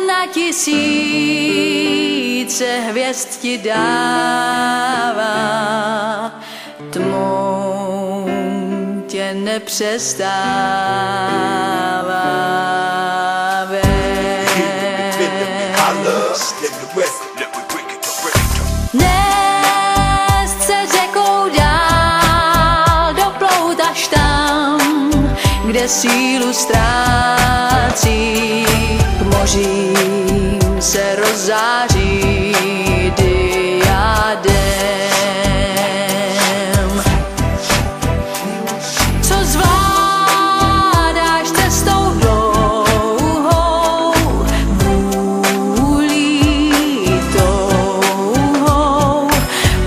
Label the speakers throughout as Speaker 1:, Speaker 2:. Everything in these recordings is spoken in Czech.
Speaker 1: na tisíce hvězd ti dává, tmou tě nepřestává vést. Nést se řekou dál, doploutaš tam, kde sílu ztrácí, k mořím se rozzáří diadem. Co zvládáš cestou dlouhou, vůlí touhou,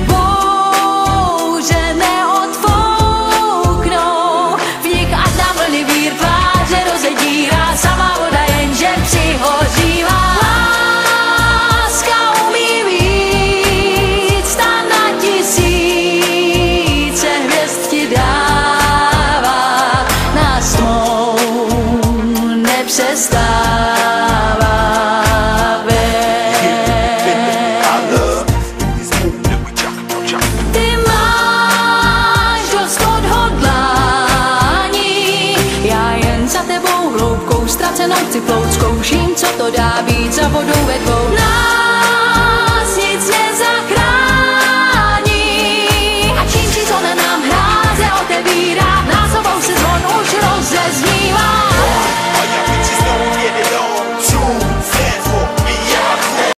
Speaker 1: bouře neodfouknou, v nich ať na vlny vír tváře rozedírá, sama voda jenže přihořívá. Láska umí víc, ta na tisíce hvězd ti dává, nás tmou nepřestává vést. Ty máš dost odhodlání, já jen za tebou hloubkou ztracenou chci plout, zkouším, co to dá být za vodou ve dvou.